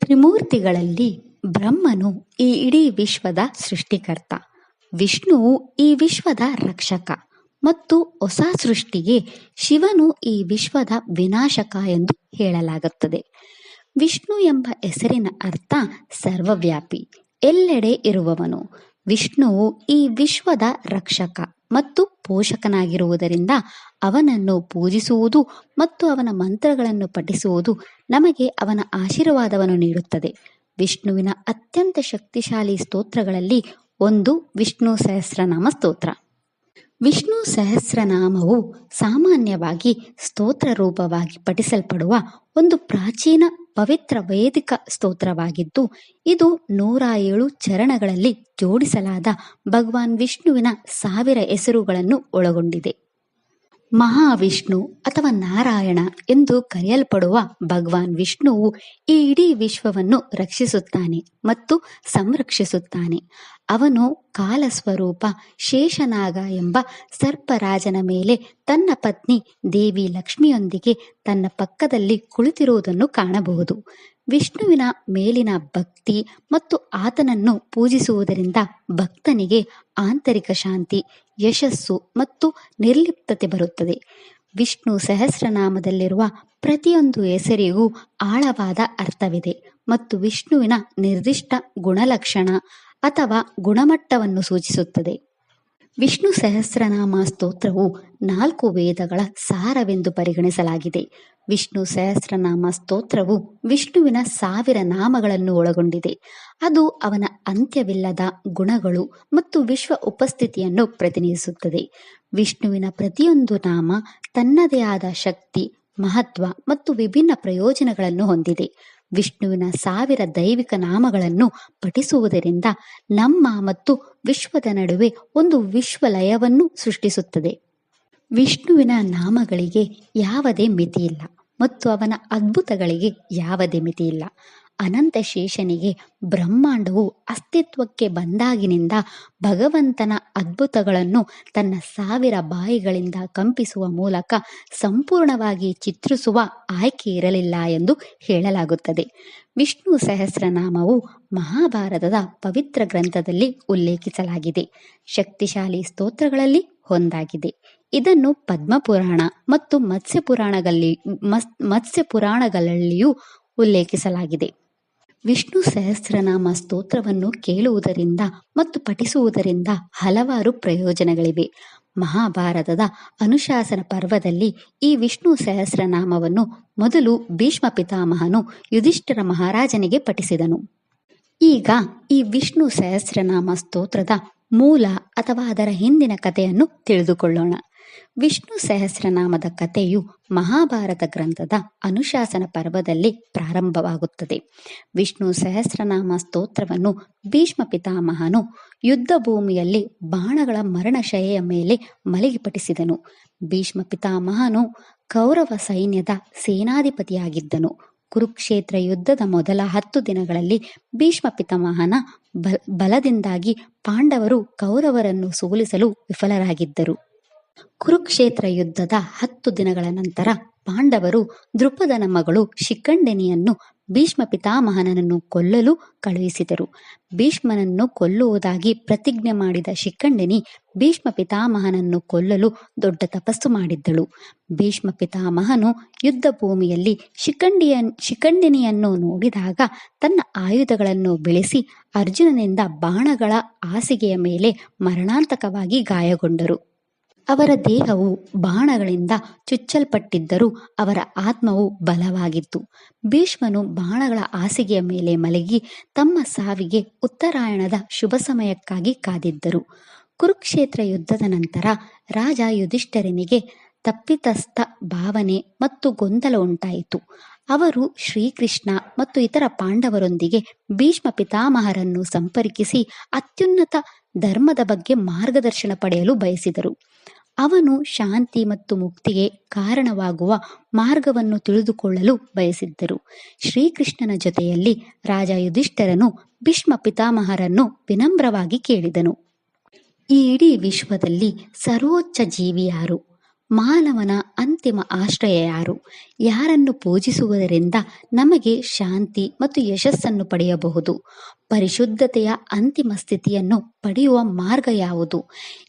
ತ್ರಿಮೂರ್ತಿಗಳಲ್ಲಿ ಬ್ರಹ್ಮನು ಈ ಇಡೀ ವಿಶ್ವದ ಸೃಷ್ಟಿಕರ್ತ, ವಿಷ್ಣುವು ಈ ವಿಶ್ವದ ರಕ್ಷಕ ಮತ್ತು ಹೊಸ ಸೃಷ್ಟಿಗೆ ಶಿವನು ಈ ವಿಶ್ವದ ವಿನಾಶಕ ಎಂದು ಹೇಳಲಾಗುತ್ತದೆ. ವಿಷ್ಣು ಎಂಬ ಹೆಸರಿನ ಅರ್ಥ ಸರ್ವವ್ಯಾಪಿ, ಎಲ್ಲೆಡೆ ಇರುವವನು. ವಿಷ್ಣುವು ಈ ವಿಶ್ವದ ರಕ್ಷಕ ಮತ್ತು ಪೋಷಕನಾಗಿರುವುದರಿಂದ ಅವನನ್ನು ಪೂಜಿಸುವುದು ಮತ್ತು ಅವನ ಮಂತ್ರಗಳನ್ನು ಪಠಿಸುವುದು ನಮಗೆ ಅವನ ಆಶೀರ್ವಾದವನ್ನು ನೀಡುತ್ತದೆ. ವಿಷ್ಣುವಿನ ಅತ್ಯಂತ ಶಕ್ತಿಶಾಲಿ ಸ್ತೋತ್ರಗಳಲ್ಲಿ ಒಂದು ವಿಷ್ಣು ಸಹಸ್ರನಾಮ ಸ್ತೋತ್ರ. ವಿಷ್ಣು ಸಹಸ್ರನಾಮವು ಸಾಮಾನ್ಯವಾಗಿ ಸ್ತೋತ್ರ ರೂಪವಾಗಿ ಪಠಿಸಲ್ಪಡುವ ಒಂದು ಪ್ರಾಚೀನ ಪವಿತ್ರ ವೇದಿಕ ಸ್ತೋತ್ರವಾಗಿದ್ದು, ಇದು 107 ಚರಣಗಳಲ್ಲಿ ಜೋಡಿಸಲಾದ ಭಗವಾನ್ ವಿಷ್ಣುವಿನ 1000 ಹೆಸರುಗಳನ್ನು ಒಳಗೊಂಡಿದೆ. ಮಹಾವಿಷ್ಣು ಅಥವಾ ನಾರಾಯಣ ಎಂದು ಕರೆಯಲ್ಪಡುವ ಭಗವಾನ್ ವಿಷ್ಣುವು ಈ ಇಡೀ ವಿಶ್ವವನ್ನು ರಕ್ಷಿಸುತ್ತಾನೆ ಮತ್ತು ಸಂರಕ್ಷಿಸುತ್ತಾನೆ. ಅವನು ಕಾಲಸ್ವರೂಪ ಶೇಷನಾಗ ಎಂಬ ಸರ್ಪರಾಜನ ಮೇಲೆ ತನ್ನ ಪತ್ನಿ ದೇವಿ ಲಕ್ಷ್ಮಿಯೊಂದಿಗೆ ತನ್ನ ಪಕ್ಕದಲ್ಲಿ ಕುಳಿತಿರುವುದನ್ನು ಕಾಣಬಹುದು. ವಿಷ್ಣುವಿನ ಮೇಲಿನ ಭಕ್ತಿ ಮತ್ತು ಆತನನ್ನು ಪೂಜಿಸುವುದರಿಂದ ಭಕ್ತನಿಗೆ ಆಂತರಿಕ ಶಾಂತಿ, ಯಶಸ್ಸು ಮತ್ತು ನಿರ್ಲಿಪ್ತತೆ ಬರುತ್ತದೆ. ವಿಷ್ಣು ಸಹಸ್ರನಾಮದಲ್ಲಿರುವ ಪ್ರತಿಯೊಂದು ಹೆಸರಿಗೂ ಆಳವಾದ ಅರ್ಥವಿದೆ ಮತ್ತು ವಿಷ್ಣುವಿನ ನಿರ್ದಿಷ್ಟ ಗುಣಲಕ್ಷಣ ಅಥವಾ ಗುಣಮಟ್ಟವನ್ನು ಸೂಚಿಸುತ್ತದೆ. ವಿಷ್ಣು ಸಹಸ್ರನಾಮ ಸ್ತೋತ್ರವು 4 ವೇದಗಳ ಸಾರವೆಂದು ಪರಿಗಣಿಸಲಾಗಿದೆ. ವಿಷ್ಣು ಸಹಸ್ರನಾಮ ಸ್ತೋತ್ರವು ವಿಷ್ಣುವಿನ 1000 ನಾಮಗಳನ್ನು ಒಳಗೊಂಡಿದೆ. ಅದು ಅವನ ಅಂತ್ಯವಿಲ್ಲದ ಗುಣಗಳು ಮತ್ತು ವಿಶ್ವ ಉಪಸ್ಥಿತಿಯನ್ನು ಪ್ರತಿನಿಧಿಸುತ್ತದೆ. ವಿಷ್ಣುವಿನ ಪ್ರತಿಯೊಂದು ನಾಮ ತನ್ನದೇ ಆದ ಶಕ್ತಿ, ಮಹತ್ವ ಮತ್ತು ವಿಭಿನ್ನ ಪ್ರಯೋಜನಗಳನ್ನು ಹೊಂದಿದೆ. ವಿಷ್ಣುವಿನ 1000 ದೈವಿಕ ನಾಮಗಳನ್ನು ಪಠಿಸುವುದರಿಂದ ನಮ್ಮ ಮತ್ತು ವಿಶ್ವದ ನಡುವೆ ಒಂದು ವಿಶ್ವಲಯವನ್ನು ಸೃಷ್ಟಿಸುತ್ತದೆ. ವಿಷ್ಣುವಿನ ನಾಮಗಳಿಗೆ ಯಾವುದೇ ಮಿತಿಯಿಲ್ಲ ಮತ್ತು ಅವನ ಅದ್ಭುತಗಳಿಗೆ ಯಾವುದೇ ಮಿತಿಯಿಲ್ಲ. ಅನಂತ ಶೇಷನಿಗೆ ಬ್ರಹ್ಮಾಂಡವು ಅಸ್ತಿತ್ವಕ್ಕೆ ಬಂದಾಗಿನಿಂದ ಭಗವಂತನ ಅದ್ಭುತಗಳನ್ನು ತನ್ನ 1000 ಬಾಯಿಗಳಿಂದ ಕಂಪಿಸುವ ಮೂಲಕ ಸಂಪೂರ್ಣವಾಗಿ ಚಿತ್ರಿಸುವ ಆಯ್ಕೆ ಇರಲಿಲ್ಲ ಎಂದು ಹೇಳಲಾಗುತ್ತದೆ. ವಿಷ್ಣು ಸಹಸ್ರನಾಮವು ಮಹಾಭಾರತದ ಪವಿತ್ರ ಗ್ರಂಥದಲ್ಲಿ ಉಲ್ಲೇಖಿಸಲಾಗಿದೆ ಶಕ್ತಿಶಾಲಿ ಸ್ತೋತ್ರಗಳಲ್ಲಿ ಒಂದಾಗಿದೆ. ಇದನ್ನು ಪದ್ಮಪುರಾಣ ಮತ್ತು ಮತ್ಸ್ಯಪುರಾಣಗಳಲ್ಲಿಯೂ ಉಲ್ಲೇಖಿಸಲಾಗಿದೆ. ವಿಷ್ಣು ಸಹಸ್ರನಾಮ ಸ್ತೋತ್ರವನ್ನು ಕೇಳುವುದರಿಂದ ಮತ್ತು ಪಠಿಸುವುದರಿಂದ ಹಲವಾರು ಪ್ರಯೋಜನಗಳಿವೆ. ಮಹಾಭಾರತದ ಅನುಶಾಸನ ಪರ್ವದಲ್ಲಿ ಈ ವಿಷ್ಣು ಸಹಸ್ರನಾಮವನ್ನು ಮೊದಲು ಭೀಷ್ಮ ಪಿತಾಮಹನು ಯುಧಿಷ್ಠಿರ ಮಹಾರಾಜನಿಗೆ ಪಠಿಸಿದನು. ಈಗ ಈ ವಿಷ್ಣು ಸಹಸ್ರನಾಮ ಸ್ತೋತ್ರದ ಮೂಲ ಅಥವಾ ಅದರ ಹಿಂದಿನ ಕಥೆಯನ್ನು ತಿಳಿದುಕೊಳ್ಳೋಣ. ವಿಷ್ಣು ಸಹಸ್ರನಾಮದ ಕಥೆಯು ಮಹಾಭಾರತ ಗ್ರಂಥದ ಅನುಶಾಸನ ಪರ್ವದಲ್ಲಿ ಪ್ರಾರಂಭವಾಗುತ್ತದೆ. ವಿಷ್ಣು ಸಹಸ್ರನಾಮ ಸ್ತೋತ್ರವನ್ನು ಭೀಷ್ಮ ಪಿತಾಮಹನು ಯುದ್ಧ ಭೂಮಿಯಲ್ಲಿ ಬಾಣಗಳ ಮರಣಶಯ್ಯೆಯ ಮೇಲೆ ಮಲಗಿ ಪಠಿಸಿದನು. ಭೀಷ್ಮ ಪಿತಾಮಹನು ಕೌರವ ಸೈನ್ಯದ ಸೇನಾಧಿಪತಿಯಾಗಿದ್ದನು. ಕುರುಕ್ಷೇತ್ರ ಯುದ್ಧದ ಮೊದಲ 10 ದಿನಗಳಲ್ಲಿ ಭೀಷ್ಮ ಪಿತಾಮಹನ ಬಲದಿಂದಾಗಿ ಪಾಂಡವರು ಕೌರವರನ್ನು ಸೋಲಿಸಲು ವಿಫಲರಾಗಿದ್ದರು. ಕುರುಕ್ಷೇತ್ರ ಯುದ್ಧದ 10 ದಿನಗಳ ನಂತರ ಪಾಂಡವರು ದೃಪದನ ಮಗಳು ಶಿಖಂಡಿನಿಯನ್ನು ಭೀಷ್ಮ ಪಿತಾಮಹನನ್ನು ಕೊಲ್ಲಲು ಕಳುಹಿಸಿದರು. ಭೀಷ್ಮನನ್ನು ಕೊಲ್ಲುವುದಾಗಿ ಪ್ರತಿಜ್ಞೆ ಮಾಡಿದ ಶಿಖಂಡಿನಿ ಭೀಷ್ಮ ಪಿತಾಮಹನನ್ನು ಕೊಲ್ಲಲು ದೊಡ್ಡ ತಪಸ್ಸು ಮಾಡಿದ್ದಳು. ಭೀಷ್ಮ ಪಿತಾಮಹನು ಯುದ್ಧ ಭೂಮಿಯಲ್ಲಿ ಶಿಖಂಡಿನಿಯನ್ನು ನೋಡಿದಾಗ ತನ್ನ ಆಯುಧಗಳನ್ನು ಬೆಳೆಸಿ ಅರ್ಜುನನಿಂದ ಬಾಣಗಳ ಹಾಸಿಗೆಯ ಮೇಲೆ ಮರಣಾಂತಕವಾಗಿ ಗಾಯಗೊಂಡರು. ಅವರ ದೇಹವು ಬಾಣಗಳಿಂದ ಚುಚ್ಚಲ್ಪಟ್ಟಿದ್ದರೂ ಅವರ ಆತ್ಮವು ಬಲವಾಗಿತ್ತು. ಭೀಷ್ಮನು ಬಾಣಗಳ ಹಾಸಿಗೆಯ ಮೇಲೆ ಮಲಗಿ ತಮ್ಮ ಸಾವಿಗೆ ಉತ್ತರಾಯಣದ ಶುಭ ಸಮಯಕ್ಕಾಗಿ ಕಾದಿದ್ದರು. ಕುರುಕ್ಷೇತ್ರ ಯುದ್ಧದ ನಂತರ ರಾಜ ಯುಧಿಷ್ಠಿರನಿಗೆ ತಪ್ಪಿತಸ್ಥ ಭಾವನೆ ಮತ್ತು ಗೊಂದಲ ಉಂಟಾಯಿತು. ಅವರು ಶ್ರೀಕೃಷ್ಣ ಮತ್ತು ಇತರ ಪಾಂಡವರೊಂದಿಗೆ ಭೀಷ್ಮ ಪಿತಾಮಹರನ್ನು ಸಂಪರ್ಕಿಸಿ ಅತ್ಯುನ್ನತ ಧರ್ಮದ ಬಗ್ಗೆ ಮಾರ್ಗದರ್ಶನ ಪಡೆಯಲು ಬಯಸಿದರು. ಅವನು ಶಾಂತಿ ಮತ್ತು ಮುಕ್ತಿಗೆ ಕಾರಣವಾಗುವ ಮಾರ್ಗವನ್ನು ತಿಳಿದುಕೊಳ್ಳಲು ಬಯಸಿದ್ದರು. ಶ್ರೀಕೃಷ್ಣನ ಜೊತೆಯಲ್ಲಿ ರಾಜ ಯುಧಿಷ್ಠಿರನು ಭೀಷ್ಮ ಪಿತಾಮಹರನ್ನು ವಿನಮ್ರವಾಗಿ ಕೇಳಿದನು, ಈ ಇಡೀ ವಿಶ್ವದಲ್ಲಿ ಸರ್ವೋಚ್ಚ ಜೀವಿ ಯಾರು? ಮಾನವನ ಅಂತಿಮ ಆಶ್ರಯ ಯಾರು? ಯಾರನ್ನು ಪೂಜಿಸುವುದರಿಂದ ನಮಗೆ ಶಾಂತಿ ಮತ್ತು ಯಶಸ್ಸನ್ನು ಪಡೆಯಬಹುದು? ಪರಿಶುದ್ಧತೆಯ ಅಂತಿಮ ಸ್ಥಿತಿಯನ್ನು ಪಡೆಯುವ ಮಾರ್ಗ ಯಾವುದು?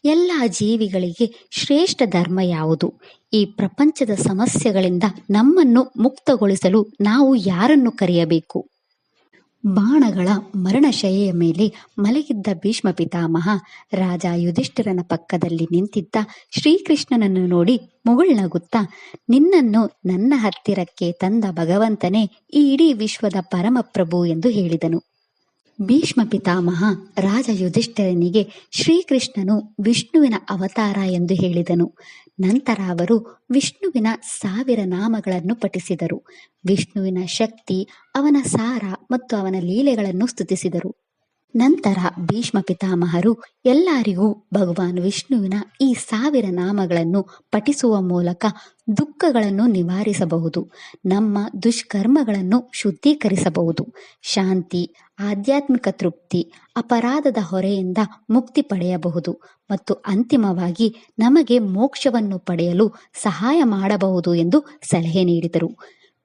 ಎಲ್ಲ ಜೀವಿಗಳಿಗೆ ಶ್ರೇಷ್ಠ ಧರ್ಮ ಯಾವುದು? ಈ ಪ್ರಪಂಚದ ಸಮಸ್ಯೆಗಳಿಂದ ನಮ್ಮನ್ನು ಮುಕ್ತಗೊಳಿಸಲು ನಾವು ಯಾರನ್ನು ಕರೆಯಬೇಕು? ಬಾಣಗಳ ಮರಣಶಯ್ಯೆಯ ಮೇಲೆ ಮಲಗಿದ್ದ ಭೀಷ್ಮ ಪಿತಾಮಹ ರಾಜ ಯುಧಿಷ್ಠಿರನ ಪಕ್ಕದಲ್ಲಿ ನಿಂತಿದ್ದ ಶ್ರೀಕೃಷ್ಣನನ್ನು ನೋಡಿ ಮುಗುಳ್ನಗುತ್ತಾ, ನಿನ್ನನ್ನು ನನ್ನ ಹತ್ತಿರಕ್ಕೆ ತಂದ ಭಗವಂತನೇ ಈ ಇಡೀ ವಿಶ್ವದ ಪರಮಪ್ರಭು ಎಂದು ಹೇಳಿದನು. ಭೀಷ್ಮ ಪಿತಾಮಹ ರಾಜ ಯುಧಿಷ್ಠಿರನಿಗೆ ಶ್ರೀಕೃಷ್ಣನು ವಿಷ್ಣುವಿನ ಅವತಾರ ಎಂದು ಹೇಳಿದನು. ನಂತರ ಅವರು ವಿಷ್ಣುವಿನ 1000 ನಾಮಗಳನ್ನು ಪಠಿಸಿದರು. ವಿಷ್ಣುವಿನ ಶಕ್ತಿ, ಅವನ ಸಾರ ಮತ್ತು ಅವನ ಲೀಲೆಗಳನ್ನು ಸ್ತುತಿಸಿದರು. ನಂತರ ಭೀಷ್ಮ ಪಿತಾಮಹರು ಎಲ್ಲರಿಗೂ ಭಗವಾನ್ ವಿಷ್ಣುವಿನ ಈ 1000 ನಾಮಗಳನ್ನು ಪಠಿಸುವ ಮೂಲಕ ದುಃಖಗಳನ್ನು ನಿವಾರಿಸಬಹುದು, ನಮ್ಮ ದುಷ್ಕರ್ಮಗಳನ್ನು ಶುದ್ಧೀಕರಿಸಬಹುದು, ಶಾಂತಿ, ಆಧ್ಯಾತ್ಮಿಕ ತೃಪ್ತಿ, ಅಪರಾಧದ ಹೊರೆಯಿಂದ ಮುಕ್ತಿ ಪಡೆಯಬಹುದು ಮತ್ತು ಅಂತಿಮವಾಗಿ ನಮಗೆ ಮೋಕ್ಷವನ್ನು ಪಡೆಯಲು ಸಹಾಯ ಮಾಡಬಹುದು ಎಂದು ಸಲಹೆ ನೀಡಿದರು.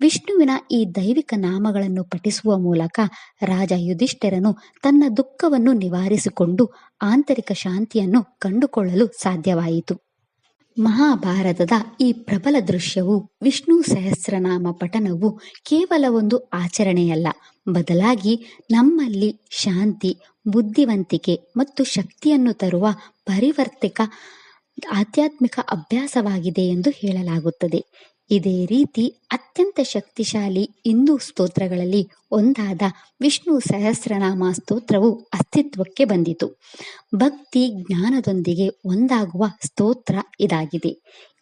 ವಿಷ್ಣುವಿನ ಈ ದೈವಿಕ ನಾಮಗಳನ್ನು ಪಠಿಸುವ ಮೂಲಕ ರಾಜ ಯುಧಿಷ್ಠಿರನು ತನ್ನ ದುಃಖವನ್ನು ನಿವಾರಿಸಿಕೊಂಡು ಆಂತರಿಕ ಶಾಂತಿಯನ್ನು ಕಂಡುಕೊಳ್ಳಲು ಸಾಧ್ಯವಾಯಿತು. ಮಹಾಭಾರತದ ಈ ಪ್ರಬಲ ದೃಶ್ಯವು ವಿಷ್ಣು ಸಹಸ್ರನಾಮ ಪಠನವು ಕೇವಲ ಒಂದು ಆಚರಣೆಯಲ್ಲ, ಬದಲಾಗಿ ನಮ್ಮಲ್ಲಿ ಶಾಂತಿ, ಬುದ್ಧಿವಂತಿಕೆ ಮತ್ತು ಶಕ್ತಿಯನ್ನು ತರುವ ಪರಿವರ್ತಿತ ಆಧ್ಯಾತ್ಮಿಕ ಅಭ್ಯಾಸವಾಗಿದೆ ಎಂದು ಹೇಳಲಾಗುತ್ತದೆ. ಇದೇ ರೀತಿ ಅತ್ಯಂತ ಶಕ್ತಿಶಾಲಿ ಹಿಂದೂ ಸ್ತೋತ್ರಗಳಲ್ಲಿ ಒಂದಾದ ವಿಷ್ಣು ಸಹಸ್ರನಾಮ ಸ್ತೋತ್ರವು ಅಸ್ತಿತ್ವಕ್ಕೆ ಬಂದಿತು. ಭಕ್ತಿ ಜ್ಞಾನದೊಂದಿಗೆ ಒಂದಾಗುವ ಸ್ತೋತ್ರ ಇದಾಗಿದೆ.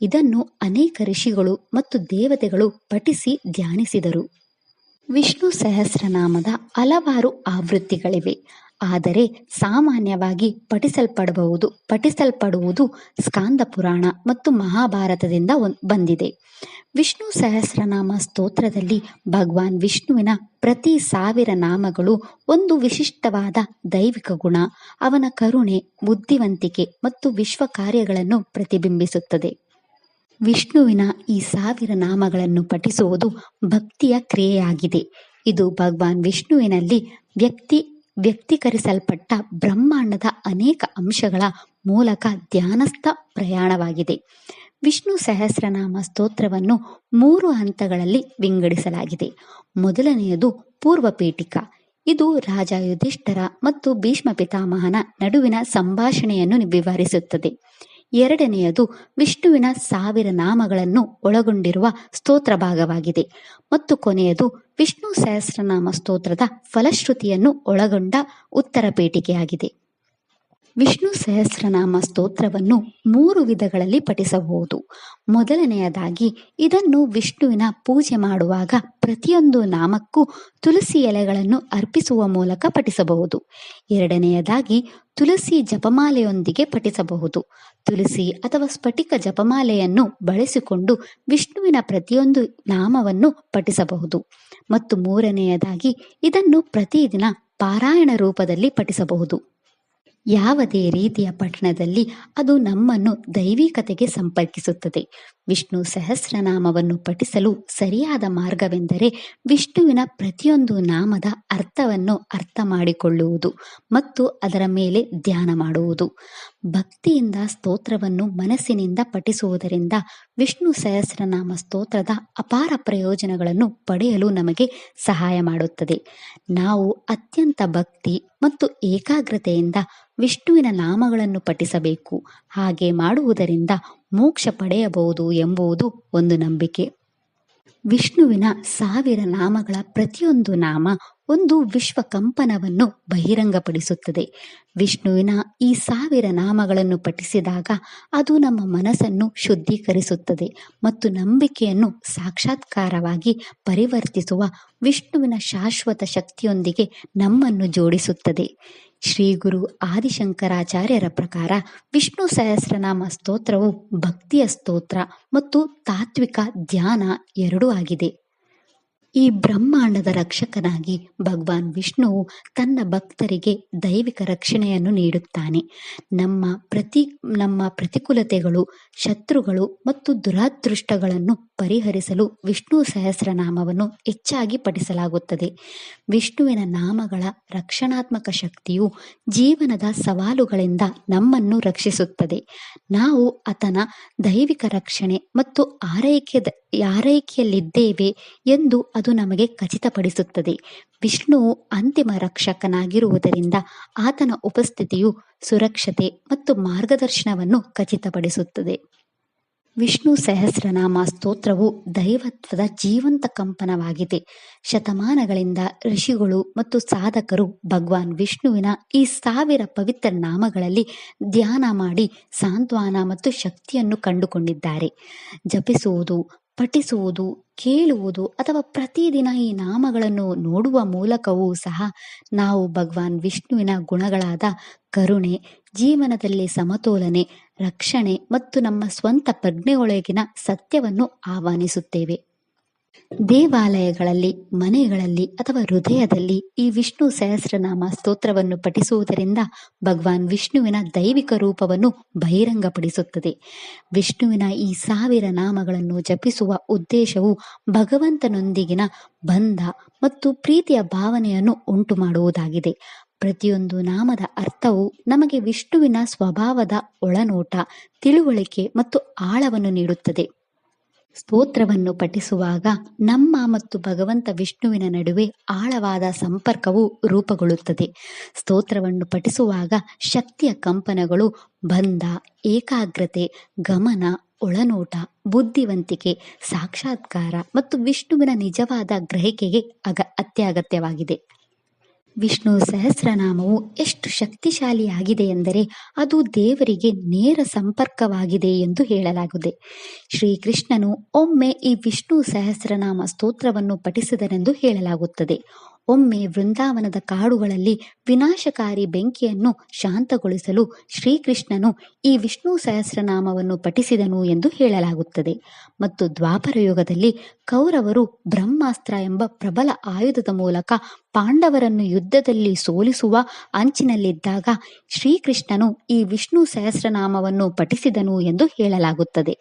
ಇದನ್ನು ಅನೇಕ ಋಷಿಗಳು ಮತ್ತು ದೇವತೆಗಳು ಪಠಿಸಿ ಧ್ಯಾನಿಸಿದರು. ವಿಷ್ಣು ಸಹಸ್ರನಾಮದ ಹಲವಾರು ಆವೃತ್ತಿಗಳಿವೆ, ಆದರೆ ಸಾಮಾನ್ಯವಾಗಿ ಪಠಿಸಲ್ಪಡುವುದು ಸ್ಕಾಂದ ಪುರಾಣ ಮತ್ತು ಮಹಾಭಾರತದಿಂದ ಬಂದಿದೆ. ವಿಷ್ಣು ಸಹಸ್ರನಾಮ ಸ್ತೋತ್ರದಲ್ಲಿ ಭಗವಾನ್ ವಿಷ್ಣುವಿನ ಪ್ರತಿ 1000 ನಾಮಗಳು ಒಂದು ವಿಶಿಷ್ಟವಾದ ದೈವಿಕ ಗುಣ, ಅವನ ಕರುಣೆ, ಬುದ್ಧಿವಂತಿಕೆ ಮತ್ತು ವಿಶ್ವ ಕಾರ್ಯಗಳನ್ನು ಪ್ರತಿಬಿಂಬಿಸುತ್ತದೆ. ವಿಷ್ಣುವಿನ ಈ 1000 ನಾಮಗಳನ್ನು ಪಠಿಸುವುದು ಭಕ್ತಿಯ ಕ್ರಿಯೆಯಾಗಿದೆ. ಇದು ಭಗವಾನ್ ವಿಷ್ಣುವಿನಲ್ಲಿ ವ್ಯಕ್ತೀಕರಿಸಲ್ಪಟ್ಟ ಬ್ರಹ್ಮಾಂಡದ ಅನೇಕ ಅಂಶಗಳ ಮೂಲಕ ಧ್ಯಾನಸ್ಥ ಪ್ರಯಾಣವಾಗಿದೆ. ವಿಷ್ಣು ಸಹಸ್ರನಾಮ ಸ್ತೋತ್ರವನ್ನು 3 ಹಂತಗಳಲ್ಲಿ ವಿಂಗಡಿಸಲಾಗಿದೆ. ಮೊದಲನೆಯದು ಪೂರ್ವ ಪೀಠಿಕಾ. ಇದು ರಾಜ ಯುಧಿಷ್ಠಿರ ಮತ್ತು ಭೀಷ್ಮ ಪಿತಾಮಹನ ನಡುವಿನ ಸಂಭಾಷಣೆಯನ್ನು ವಿವರಿಸುತ್ತದೆ. ಎರಡನೆಯದು ವಿಷ್ಣುವಿನ 1000 ನಾಮಗಳನ್ನು ಒಳಗೊಂಡಿರುವ ಸ್ತೋತ್ರ ಭಾಗವಾಗಿದೆ. ಮತ್ತು ಕೊನೆಯದು ವಿಷ್ಣು ಸಹಸ್ರನಾಮ ಸ್ತೋತ್ರದ ಫಲಶ್ರುತಿಯನ್ನು ಒಳಗೊಂಡ ಉತ್ತರ ಪೀಠಿಕೆಯಾಗಿದೆ. ವಿಷ್ಣು ಸಹಸ್ರನಾಮ ಸ್ತೋತ್ರವನ್ನು 3 ವಿಧಗಳಲ್ಲಿ ಪಠಿಸಬಹುದು. ಮೊದಲನೆಯದಾಗಿ, ಇದನ್ನು ವಿಷ್ಣುವಿನ ಪೂಜೆ ಮಾಡುವಾಗ ಪ್ರತಿಯೊಂದು ನಾಮಕ್ಕೂ ತುಳಸಿ ಎಲೆಗಳನ್ನು ಅರ್ಪಿಸುವ ಮೂಲಕ ಪಠಿಸಬಹುದು. ಎರಡನೆಯದಾಗಿ, ತುಳಸಿ ಜಪಮಾಲೆಯೊಂದಿಗೆ ಪಠಿಸಬಹುದು. ತುಳಸಿ ಅಥವಾ ಸ್ಫಟಿಕ ಜಪಮಾಲೆಯನ್ನು ಬಳಸಿಕೊಂಡು ವಿಷ್ಣುವಿನ ಪ್ರತಿಯೊಂದು ನಾಮವನ್ನು ಪಠಿಸಬಹುದು. ಮತ್ತು ಮೂರನೆಯದಾಗಿ, ಇದನ್ನು ಪ್ರತಿದಿನ ಪಾರಾಯಣ ರೂಪದಲ್ಲಿ ಪಠಿಸಬಹುದು. ಯಾವುದೇ ರೀತಿಯ ಪಠಣದಲ್ಲಿ ಅದು ನಮ್ಮನ್ನು ದೈವಿಕತೆಗೆ ಸಂಪರ್ಕಿಸುತ್ತದೆ. ವಿಷ್ಣು ಸಹಸ್ರನಾಮವನ್ನು ಪಠಿಸಲು ಸರಿಯಾದ ಮಾರ್ಗವೆಂದರೆ ವಿಷ್ಣುವಿನ ಪ್ರತಿಯೊಂದು ನಾಮದ ಅರ್ಥವನ್ನು ಅರ್ಥ ಮಾಡಿಕೊಳ್ಳುವುದು ಮತ್ತು ಅದರ ಮೇಲೆ ಧ್ಯಾನ ಮಾಡುವುದು. ಭಕ್ತಿಯಿಂದ ಸ್ತೋತ್ರವನ್ನು ಮನಸ್ಸಿನಿಂದ ಪಠಿಸುವುದರಿಂದ ವಿಷ್ಣು ಸಹಸ್ರನಾಮ ಸ್ತೋತ್ರದ ಅಪಾರ ಪ್ರಯೋಜನಗಳನ್ನು ಪಡೆಯಲು ನಮಗೆ ಸಹಾಯ ಮಾಡುತ್ತದೆ. ನಾವು ಅತ್ಯಂತ ಭಕ್ತಿ ಮತ್ತು ಏಕಾಗ್ರತೆಯಿಂದ ವಿಷ್ಣುವಿನ ನಾಮಗಳನ್ನು ಪಠಿಸಬೇಕು. ಹಾಗೆ ಮಾಡುವುದರಿಂದ ಮೋಕ್ಷ ಪಡೆಯಬಹುದು ಎಂಬುದು ಒಂದು ನಂಬಿಕೆ. ವಿಷ್ಣುವಿನ 1000 ನಾಮಗಳ ಪ್ರತಿಯೊಂದು ನಾಮ ಒಂದು ವಿಶ್ವಕಂಪನವನ್ನು ಬಹಿರಂಗಪಡಿಸುತ್ತದೆ. ವಿಷ್ಣುವಿನ ಈ 1000 ನಾಮಗಳನ್ನು ಪಠಿಸಿದಾಗ ಅದು ನಮ್ಮ ಮನಸ್ಸನ್ನು ಶುದ್ಧೀಕರಿಸುತ್ತದೆ ಮತ್ತು ನಂಬಿಕೆಯನ್ನು ಸಾಕ್ಷಾತ್ಕಾರವಾಗಿ ಪರಿವರ್ತಿಸುವ ವಿಷ್ಣುವಿನ ಶಾಶ್ವತ ಶಕ್ತಿಯೊಂದಿಗೆ ನಮ್ಮನ್ನು ಜೋಡಿಸುತ್ತದೆ. ಶ್ರೀ ಗುರು ಆದಿಶಂಕರಾಚಾರ್ಯರ ಪ್ರಕಾರ ವಿಷ್ಣು ಸಹಸ್ರನಾಮ ಸ್ತೋತ್ರವು ಭಕ್ತಿಯ ಸ್ತೋತ್ರ ಮತ್ತು ತಾತ್ವಿಕ ಧ್ಯಾನ ಎರಡೂ ಆಗಿದೆ. ಈ ಬ್ರಹ್ಮಾಂಡದ ರಕ್ಷಕನಾಗಿ ಭಗವಾನ್ ವಿಷ್ಣುವು ತನ್ನ ಭಕ್ತರಿಗೆ ದೈವಿಕ ರಕ್ಷಣೆಯನ್ನು ನೀಡುತ್ತಾನೆ. ನಮ್ಮ ನಮ್ಮ ಪ್ರತಿಕೂಲತೆಗಳು, ಶತ್ರುಗಳು ಮತ್ತು ದುರಾದೃಷ್ಟಗಳನ್ನು ಪರಿಹರಿಸಲು ವಿಷ್ಣು ಸಹಸ್ರನಾಮವನ್ನು ಹೆಚ್ಚಾಗಿ ಪಠಿಸಲಾಗುತ್ತದೆ. ವಿಷ್ಣುವಿನ ನಾಮಗಳ ರಕ್ಷಣಾತ್ಮಕ ಶಕ್ತಿಯು ಜೀವನದ ಸವಾಲುಗಳಿಂದ ನಮ್ಮನ್ನು ರಕ್ಷಿಸುತ್ತದೆ. ನಾವು ಆತನ ದೈವಿಕ ರಕ್ಷಣೆ ಮತ್ತು ಆರೈಕೆಯಲ್ಲಿದ್ದೇವೆ ಎಂದು ಅದು ನಮಗೆ ಖಚಿತಪಡಿಸುತ್ತದೆ. ವಿಷ್ಣುವು ಅಂತಿಮ ರಕ್ಷಕನಾಗಿರುವುದರಿಂದ ಆತನ ಉಪಸ್ಥಿತಿಯು ಸುರಕ್ಷತೆ ಮತ್ತು ಮಾರ್ಗದರ್ಶನವನ್ನು ಖಚಿತಪಡಿಸುತ್ತದೆ. ವಿಷ್ಣು ಸಹಸ್ರನಾಮ ಸ್ತೋತ್ರವು ದೈವತ್ವದ ಜೀವಂತ ಕಂಪನವಾಗಿದೆ. ಶತಮಾನಗಳಿಂದ ಋಷಿಗಳು ಮತ್ತು ಸಾಧಕರು ಭಗವಾನ್ ವಿಷ್ಣುವಿನ ಈ 1000 ಪವಿತ್ರ ನಾಮಗಳಲ್ಲಿ ಧ್ಯಾನ ಮಾಡಿ ಸಾಂತ್ವನ ಮತ್ತು ಶಕ್ತಿಯನ್ನು ಕಂಡುಕೊಂಡಿದ್ದಾರೆ. ಜಪಿಸುವುದು, ಪಠಿಸುವುದು, ಕೇಳುವುದು ಅಥವಾ ಪ್ರತಿದಿನ ಈ ನಾಮಗಳನ್ನು ನೋಡುವ ಮೂಲಕವೂ ಸಹ ನಾವು ಭಗವಾನ್ ವಿಷ್ಣುವಿನ ಗುಣಗಳಾದ ಕರುಣೆ, ಜೀವನದಲ್ಲಿ ಸಮತೋಲನೆ, ರಕ್ಷಣೆ ಮತ್ತು ನಮ್ಮ ಸ್ವಂತ ಪ್ರಜ್ಞೆಯೊಳಗಿನ ಸತ್ಯವನ್ನು ಆಹ್ವಾನಿಸುತ್ತೇವೆ. ದೇವಾಲಯಗಳಲ್ಲಿ, ಮನೆಗಳಲ್ಲಿ ಅಥವಾ ಹೃದಯದಲ್ಲಿ ಈ ವಿಷ್ಣು ಸಹಸ್ರನಾಮ ಸ್ತೋತ್ರವನ್ನು ಪಠಿಸುವುದರಿಂದ ಭಗವಾನ್ ವಿಷ್ಣುವಿನ ದೈವಿಕ ರೂಪವನ್ನು ಬಹಿರಂಗಪಡಿಸುತ್ತದೆ. ವಿಷ್ಣುವಿನ ಈ 1000 ನಾಮಗಳನ್ನು ಜಪಿಸುವ ಉದ್ದೇಶವು ಭಗವಂತನೊಂದಿಗಿನ ಬಂಧ ಮತ್ತು ಪ್ರೀತಿಯ ಭಾವನೆಯನ್ನು ಉಂಟು ಮಾಡುವುದಾಗಿದೆ. ಪ್ರತಿಯೊಂದು ನಾಮದ ಅರ್ಥವು ನಮಗೆ ವಿಷ್ಣುವಿನ ಸ್ವಭಾವದ ಒಳನೋಟ, ತಿಳುವಳಿಕೆ ಮತ್ತು ಆಳವನ್ನು ನೀಡುತ್ತದೆ. ಸ್ತೋತ್ರವನ್ನು ಪಠಿಸುವಾಗ ನಮ್ಮ ಮತ್ತು ಭಗವಂತ ವಿಷ್ಣುವಿನ ನಡುವೆ ಆಳವಾದ ಸಂಪರ್ಕವು ರೂಪುಗೊಳ್ಳುತ್ತದೆ. ಸ್ತೋತ್ರವನ್ನು ಪಠಿಸುವಾಗ ಶಕ್ತಿಯ ಕಂಪನಗಳು ಬಂಧ, ಏಕಾಗ್ರತೆ, ಗಮನ, ಒಳನೋಟ, ಬುದ್ಧಿವಂತಿಕೆ, ಸಾಕ್ಷಾತ್ಕಾರ ಮತ್ತು ವಿಷ್ಣುವಿನ ನಿಜವಾದ ಗ್ರಹಿಕೆಗೆ ಅತ್ಯಗತ್ಯವಾಗಿದೆ. ವಿಷ್ಣು ಸಹಸ್ರನಾಮವು ಎಷ್ಟು ಶಕ್ತಿಶಾಲಿಯಾಗಿದೆ ಎಂದರೆ ಅದು ದೇವರಿಗೆ ನೇರ ಸಂಪರ್ಕವಾಗಿದೆ ಎಂದು ಹೇಳಲಾಗಿದೆ. ಶ್ರೀಕೃಷ್ಣನು ಒಮ್ಮೆ ಈ ವಿಷ್ಣು ಸಹಸ್ರನಾಮ ಸ್ತೋತ್ರವನ್ನು ಪಠಿಸಿದನೆಂದು ಹೇಳಲಾಗುತ್ತದೆ. ಒಮ್ಮೆ ವೃಂದಾವನದ ಕಾಡುಗಳಲ್ಲಿ ವಿನಾಶಕಾರಿ ಬೆಂಕಿಯನ್ನು ಶಾಂತಗೊಳಿಸಲು ಶ್ರೀಕೃಷ್ಣನು ಈ ವಿಷ್ಣು ಸಹಸ್ರನಾಮವನ್ನು ಪಠಿಸಿದನು ಎಂದು ಹೇಳಲಾಗುತ್ತದೆ. ಮತ್ತು ದ್ವಾಪರ ಯುಗದಲ್ಲಿ ಕೌರವರು ಬ್ರಹ್ಮಾಸ್ತ್ರ ಎಂಬ ಪ್ರಬಲ ಆಯುಧದ ಮೂಲಕ ಪಾಂಡವರನ್ನು ಯುದ್ಧದಲ್ಲಿ ಸೋಲಿಸುವ ಅಂಚಿನಲ್ಲಿದ್ದಾಗ ಶ್ರೀಕೃಷ್ಣನು ಈ ವಿಷ್ಣು ಸಹಸ್ರನಾಮವನ್ನು ಪಠಿಸಿದನು ಎಂದು ಹೇಳಲಾಗುತ್ತದೆ.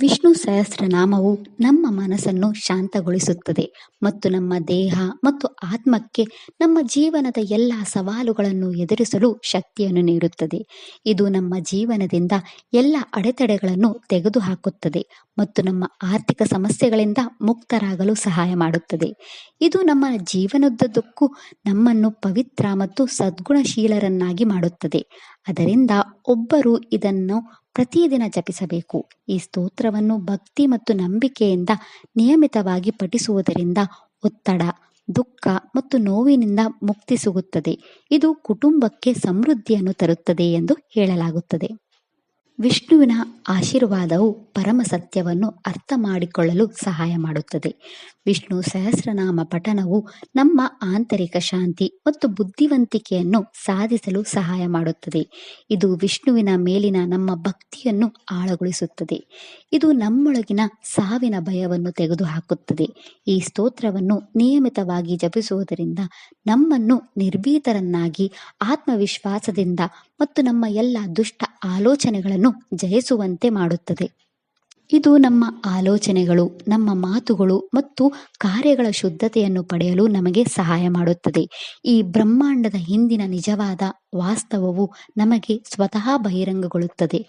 ವಿಷ್ಣು ಸಹಸ್ರನಾಮವು ನಮ್ಮ ಮನಸ್ಸನ್ನು ಶಾಂತಗೊಳಿಸುತ್ತದೆ ಮತ್ತು ನಮ್ಮ ದೇಹ ಮತ್ತು ಆತ್ಮಕ್ಕೆ ನಮ್ಮ ಜೀವನದ ಎಲ್ಲ ಸವಾಲುಗಳನ್ನು ಎದುರಿಸಲು ಶಕ್ತಿಯನ್ನು ನೀಡುತ್ತದೆ. ಇದು ನಮ್ಮ ಜೀವನದಿಂದ ಎಲ್ಲ ಅಡೆತಡೆಗಳನ್ನು ತೆಗೆದುಹಾಕುತ್ತದೆ ಮತ್ತು ನಮ್ಮ ಆರ್ಥಿಕ ಸಮಸ್ಯೆಗಳಿಂದ ಮುಕ್ತರಾಗಲು ಸಹಾಯ ಮಾಡುತ್ತದೆ. ಇದು ನಮ್ಮ ಜೀವನದುದ್ದಕ್ಕೂ ನಮ್ಮನ್ನು ಪವಿತ್ರ ಮತ್ತು ಸದ್ಗುಣಶೀಲರನ್ನಾಗಿ ಮಾಡುತ್ತದೆ. ಅದರಿಂದ ಒಬ್ಬರು ಇದನ್ನು ಪ್ರತಿದಿನ ಜಪಿಸಬೇಕು. ಈ ಸ್ತೋತ್ರವನ್ನು ಭಕ್ತಿ ಮತ್ತು ನಂಬಿಕೆಯಿಂದ ನಿಯಮಿತವಾಗಿ ಪಠಿಸುವುದರಿಂದ ಒತ್ತಡ, ದುಃಖ ಮತ್ತು ನೋವಿನಿಂದ ಮುಕ್ತಿ ಸಿಗುತ್ತದೆ. ಇದು ಕುಟುಂಬಕ್ಕೆ ಸಮೃದ್ಧಿಯನ್ನು ತರುತ್ತದೆ ಎಂದು ಹೇಳಲಾಗುತ್ತದೆ. ವಿಷ್ಣುವಿನ ಆಶೀರ್ವಾದವು ಪರಮ ಸತ್ಯವನ್ನು ಅರ್ಥ ಮಾಡಿಕೊಳ್ಳಲು ಸಹಾಯ ಮಾಡುತ್ತದೆ. ವಿಷ್ಣು ಸಹಸ್ರನಾಮ ಪಠಣವು ನಮ್ಮ ಆಂತರಿಕ ಶಾಂತಿ ಮತ್ತು ಬುದ್ಧಿವಂತಿಕೆಯನ್ನು ಸಾಧಿಸಲು ಸಹಾಯ ಮಾಡುತ್ತದೆ. ಇದು ವಿಷ್ಣುವಿನ ಮೇಲಿನ ನಮ್ಮ ಭಕ್ತಿಯನ್ನು ಆಳಗೊಳಿಸುತ್ತದೆ. ಇದು ನಮ್ಮೊಳಗಿನ ಸಾವಿನ ಭಯವನ್ನು ತೆಗೆದುಹಾಕುತ್ತದೆ. ಈ ಸ್ತೋತ್ರವನ್ನು ನಿಯಮಿತವಾಗಿ ಜಪಿಸುವುದರಿಂದ ನಮ್ಮನ್ನು ನಿರ್ಭೀತರನ್ನಾಗಿ, ಆತ್ಮವಿಶ್ವಾಸದಿಂದ ಮತ್ತು ನಮ್ಮ ಎಲ್ಲ ದುಷ್ಟ ಆಲೋಚನೆಗಳನ್ನು ಜಯಿಸುವಂತೆ ಮಾಡುತ್ತದೆ. ಇದು ನಮ್ಮ ಆಲೋಚನೆಗಳು, ನಮ್ಮ ಮಾತುಗಳು ಮತ್ತು ಕಾರ್ಯಗಳ ಶುದ್ಧತೆಯನ್ನು ಪಡೆಯಲು ನಮಗೆ ಸಹಾಯ ಮಾಡುತ್ತದೆ. ಈ ಬ್ರಹ್ಮಾಂಡದ ಹಿಂದಿನ ನಿಜವಾದ ವಾಸ್ತವವು ನಮಗೆ ಸ್ವತಃ ಬಹಿರಂಗಗೊಳ್ಳುತ್ತದೆ.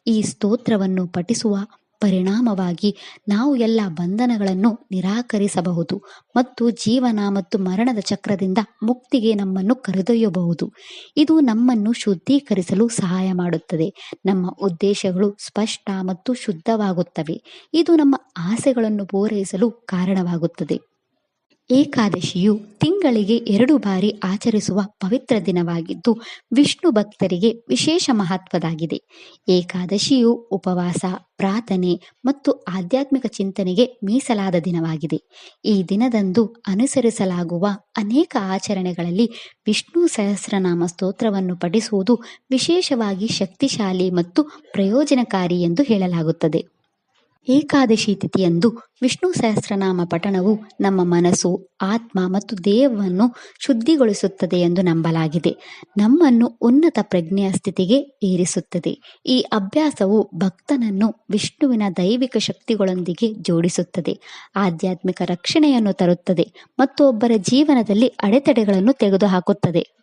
ಈ ಸ್ತೋತ್ರವನ್ನು ಪಠಿಸುವ ಪರಿಣಾಮವಾಗಿ ನಾವು ಎಲ್ಲ ಬಂಧನಗಳನ್ನು ನಿರಾಕರಿಸಬಹುದು ಮತ್ತು ಜೀವನ ಮತ್ತು ಮರಣದ ಚಕ್ರದಿಂದ ಮುಕ್ತಿಗೆ ನಮ್ಮನ್ನು ಕರೆದೊಯ್ಯಬಹುದು. ಇದು ನಮ್ಮನ್ನು ಶುದ್ಧೀಕರಿಸಲು ಸಹಾಯ ಮಾಡುತ್ತದೆ. ನಮ್ಮ ಉದ್ದೇಶಗಳು ಸ್ಪಷ್ಟ ಮತ್ತು ಶುದ್ಧವಾಗುತ್ತವೆ. ಇದು ನಮ್ಮ ಆಸೆಗಳನ್ನು ಪೂರೈಸಲು ಕಾರಣವಾಗುತ್ತದೆ. ಏಕಾದಶಿಯು ತಿಂಗಳಿಗೆ 2 ಬಾರಿ ಆಚರಿಸುವ ಪವಿತ್ರ ದಿನವಾಗಿದ್ದು ವಿಷ್ಣು ಭಕ್ತರಿಗೆ ವಿಶೇಷ ಮಹತ್ವದಾಗಿದೆ. ಏಕಾದಶಿಯು ಉಪವಾಸ, ಪ್ರಾರ್ಥನೆ ಮತ್ತು ಆಧ್ಯಾತ್ಮಿಕ ಚಿಂತನೆಗೆ ಮೀಸಲಾದ ದಿನವಾಗಿದೆ. ಈ ದಿನದಂದು ಅನುಸರಿಸಲಾಗುವ ಅನೇಕ ಆಚರಣೆಗಳಲ್ಲಿ ವಿಷ್ಣು ಸಹಸ್ರನಾಮ ಸ್ತೋತ್ರವನ್ನು ಪಠಿಸುವುದು ವಿಶೇಷವಾಗಿ ಶಕ್ತಿಶಾಲಿ ಮತ್ತು ಪ್ರಯೋಜನಕಾರಿ ಎಂದು ಹೇಳಲಾಗುತ್ತದೆ. ಏಕಾದಶಿ ತಿಥಿಯಂದು ವಿಷ್ಣು ಸಹಸ್ರನಾಮ ಪಠಣವು ನಮ್ಮ ಮನಸ್ಸು, ಆತ್ಮ ಮತ್ತು ದೇಹವನ್ನು ಶುದ್ಧಿಗೊಳಿಸುತ್ತದೆ ಎಂದು ನಂಬಲಾಗಿದೆ. ನಮ್ಮನ್ನು ಉನ್ನತ ಪ್ರಜ್ಞೆಯ ಸ್ಥಿತಿಗೆ ಏರಿಸುತ್ತದೆ. ಈ ಅಭ್ಯಾಸವು ಭಕ್ತನನ್ನು ವಿಷ್ಣುವಿನ ದೈವಿಕ ಶಕ್ತಿಗಳೊಂದಿಗೆ ಜೋಡಿಸುತ್ತದೆ, ಆಧ್ಯಾತ್ಮಿಕ ರಕ್ಷಣೆಯನ್ನು ತರುತ್ತದೆ ಮತ್ತು ಒಬ್ಬರ ಜೀವನದಲ್ಲಿ ಅಡೆತಡೆಗಳನ್ನು ತೆಗೆದುಹಾಕುತ್ತದೆ.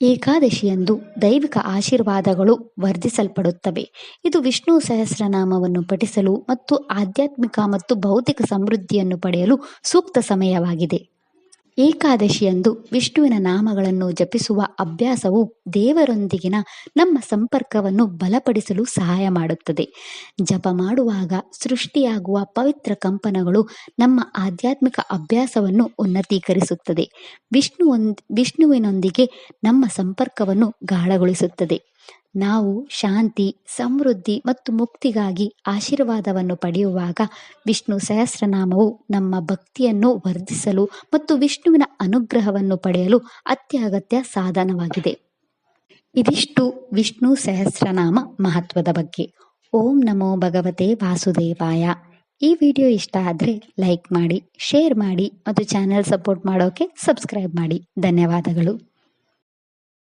ಏಕಾದಶಿಯಂದು ದೈವಿಕ ಆಶೀರ್ವಾದಗಳು ವರ್ಧಿಸಲ್ಪಡುತ್ತವೆ. ಇದು ವಿಷ್ಣು ಸಹಸ್ರನಾಮವನ್ನು ಪಠಿಸಲು ಮತ್ತು ಆಧ್ಯಾತ್ಮಿಕ ಮತ್ತು ಭೌತಿಕ ಸಮೃದ್ಧಿಯನ್ನು ಪಡೆಯಲು ಸೂಕ್ತ ಸಮಯವಾಗಿದೆ. ಏಕಾದಶಿಯಂದು ವಿಷ್ಣುವಿನ ನಾಮಗಳನ್ನು ಜಪಿಸುವ ಅಭ್ಯಾಸವು ದೇವರೊಂದಿಗಿನ ನಮ್ಮ ಸಂಪರ್ಕವನ್ನು ಬಲಪಡಿಸಲು ಸಹಾಯ ಮಾಡುತ್ತದೆ. ಜಪ ಮಾಡುವಾಗ ಸೃಷ್ಟಿಯಾಗುವ ಪವಿತ್ರ ಕಂಪನಗಳು ನಮ್ಮ ಆಧ್ಯಾತ್ಮಿಕ ಅಭ್ಯಾಸವನ್ನು ಉನ್ನತೀಕರಿಸುತ್ತದೆ. ವಿಷ್ಣುವಿನೊಂದಿಗೆ ನಮ್ಮ ಸಂಪರ್ಕವನ್ನು ಗಾಢಗೊಳಿಸುತ್ತದೆ. ನಾವು ಶಾಂತಿ, ಸಮೃದ್ಧಿ ಮತ್ತು ಮುಕ್ತಿಗಾಗಿ ಆಶೀರ್ವಾದವನ್ನು ಪಡೆಯುವಾಗ ವಿಷ್ಣು ಸಹಸ್ರನಾಮವು ನಮ್ಮ ಭಕ್ತಿಯನ್ನು ವರ್ಧಿಸಲು ಮತ್ತು ವಿಷ್ಣುವಿನ ಅನುಗ್ರಹವನ್ನು ಪಡೆಯಲು ಅತ್ಯಗತ್ಯ ಸಾಧನವಾಗಿದೆ. ಇದಿಷ್ಟು ವಿಷ್ಣು ಸಹಸ್ರನಾಮ ಮಹತ್ವದ ಬಗ್ಗೆ. ಓಂ ನಮೋ ಭಗವತೆ ವಾಸುದೇವಾಯ. ಈ ವಿಡಿಯೋ ಇಷ್ಟ ಆದರೆ ಲೈಕ್ ಮಾಡಿ, ಶೇರ್ ಮಾಡಿ ಮತ್ತು ಚಾನೆಲ್ ಸಪೋರ್ಟ್ ಮಾಡೋಕೆ ಸಬ್ಸ್ಕ್ರೈಬ್ ಮಾಡಿ. ಧನ್ಯವಾದಗಳು.